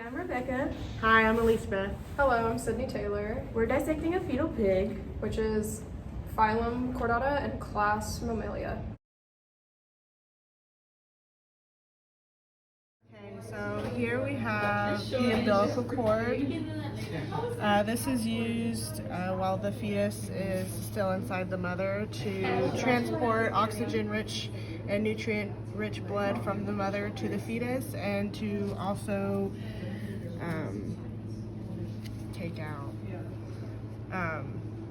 I'm Rebecca. Hi, I'm Elizabeth. Hello, I'm Sydney Taylor, We're dissecting a fetal pig. which is phylum Chordata and class Mammalia. Okay, so here we have the umbilical cord. This is used while the fetus is still inside the mother to transport oxygen-rich and nutrient-rich blood from the mother to the fetus, and to also take out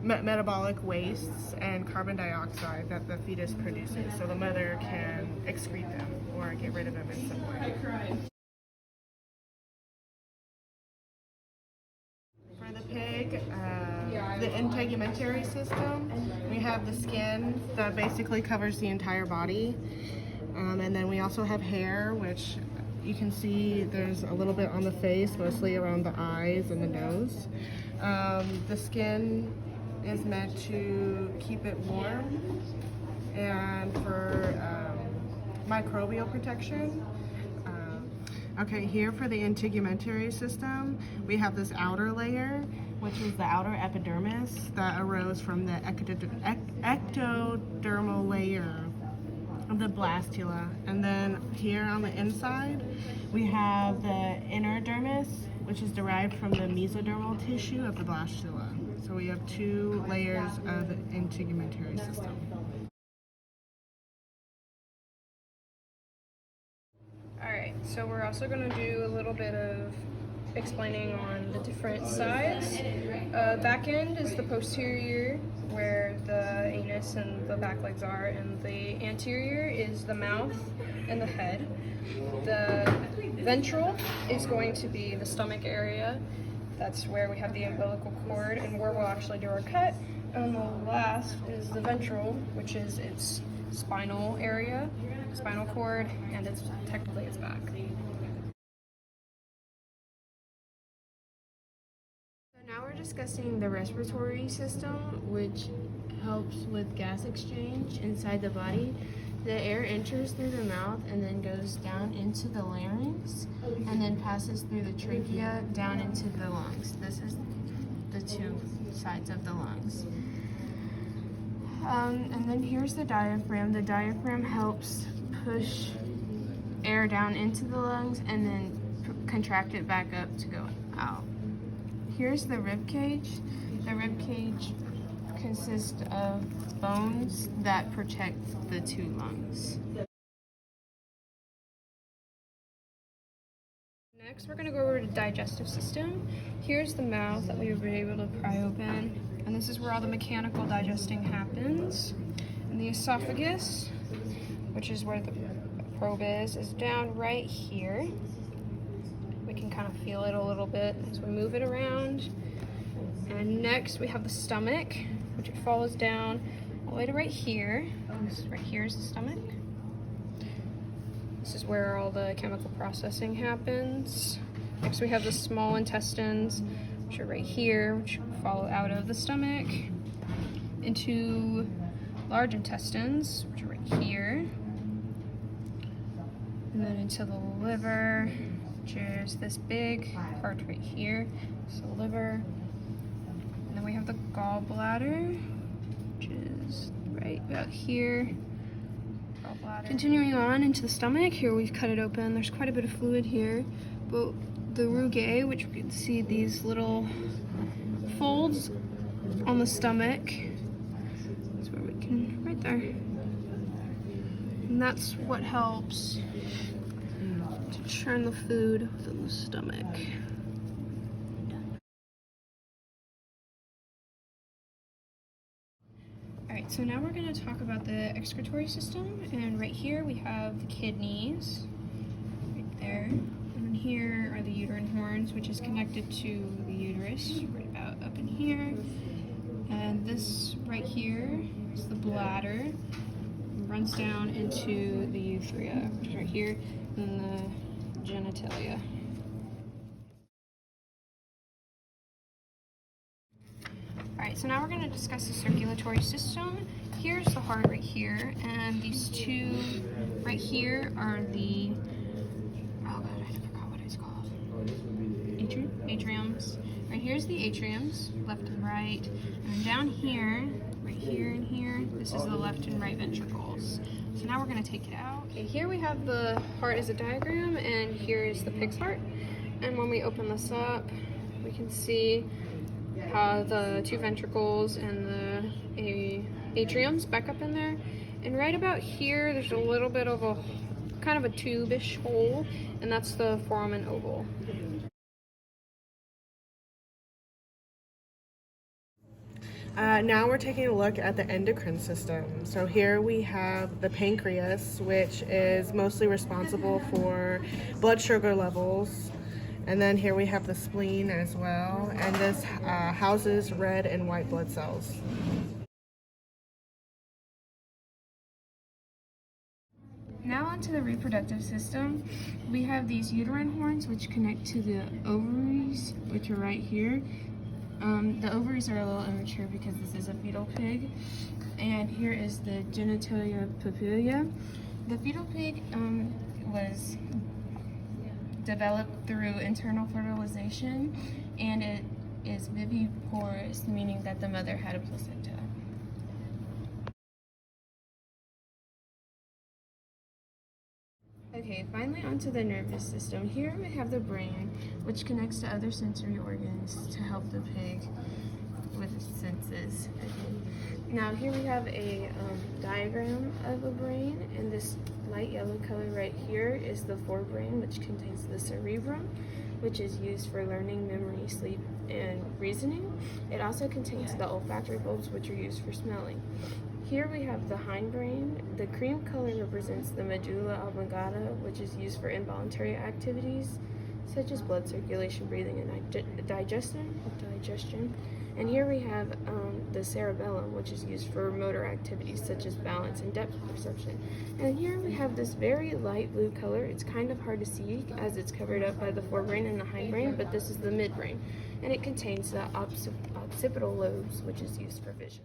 metabolic wastes and carbon dioxide that the fetus produces, so the mother can excrete them or get rid of them in some way. For the pig, the integumentary system, we have the skin that basically covers the entire body, and then we also have hair, which you can see there's a little bit on the face, mostly around the eyes and the nose. The skin is meant to keep it warm and for microbial protection. Okay, here for the integumentary system, we have this outer layer, which is the outer epidermis that arose from the ectodermal layer of the blastula. And then here on the inside, we have the inner dermis, which is derived from the mesodermal tissue of the blastula. So we have two layers of the integumentary system. Alright, so we're also going to do a little bit of explaining on the different sides. Back end is the posterior, where the anus and the back legs are, and the anterior is the mouth and the head. The ventral is going to be the stomach area. That's where we have the umbilical cord and where we'll actually do our cut. And the last is the ventral, which is its spinal area, spinal cord, and it's technically its back. So now we're discussing the respiratory system, which helps with gas exchange inside the body. The air enters through the mouth and then goes down into the larynx and then passes through the trachea down into the lungs. This is the two sides of the lungs. And then here's the diaphragm. The diaphragm helps push air down into the lungs and then contract it back up to go out. Here's the rib cage. The rib cage consists of bones that protect the two lungs. Next, we're going to go over to the digestive system. Here's the mouth that we were able to pry open, and this is where all the mechanical digesting happens. And the esophagus, which is where the probe is down right here. We can kind of feel it a little bit as we move it around. And next, we have the stomach, which it follows down all the way to right here. Right here is the stomach. This is where all the chemical processing happens. Next we have the small intestines, which are right here, which follow out of the stomach into large intestines, which are right here. And then into the liver, which is this big part right here. So the liver. And then we have the gallbladder, which is right about here. Continuing on into the stomach, here we've cut it open. There's quite a bit of fluid here, but the rugae, which we can see these little folds on the stomach, that's where we can, right there. And that's what helps to churn the food within the stomach. Alright, so now we're going to talk about the excretory system, and right here we have the kidneys, right there, and then here are the uterine horns, which is connected to the uterus, right about up in here, and this right here is the bladder, it runs down into the urethra, which is right here, and the genitalia. Alright, so now we're going to discuss the circulatory system. Here's the heart right here, and these two right here are the, oh god, I forgot what it's called. here's the atriums, left and right. And then down here, right here and here, this is the left and right ventricles. So now we're gonna take it out. Okay, here we have the heart as a diagram, and here is the pig's heart. And when we open this up, we can see how the two ventricles and the atriums back up in there. And right about here, there's a little bit of a kind of a tube-ish hole, and that's the foramen oval. Now we're taking a look at the endocrine system. So here we have the pancreas, which is mostly responsible for blood sugar levels. And then here we have the spleen as well, and this houses red and white blood cells. Now onto the reproductive system. We have these uterine horns which connect to the ovaries, which are right here. The ovaries are a little immature because this is a fetal pig. And here is the genitalia papilla. The fetal pig was developed through internal fertilization, and it is viviporous, meaning that the mother had a placenta. Okay, finally onto the nervous system. Here we have the brain, which connects to other sensory organs to help the pig with its senses. Okay. Now here we have a diagram of a brain, and this light yellow color right here is the forebrain, which contains the cerebrum, which is used for learning, memory, sleep, and reasoning. It also contains the olfactory bulbs, which are used for smelling. Here we have the hindbrain. The cream color represents the medulla oblongata, which is used for involuntary activities such as blood circulation, breathing, and digestion. And here we have the cerebellum, which is used for motor activities such as balance and depth perception. And here we have this very light blue color. It's kind of hard to see as it's covered up by the forebrain and the hindbrain, but this is the midbrain, and it contains the occipital lobes, which is used for vision.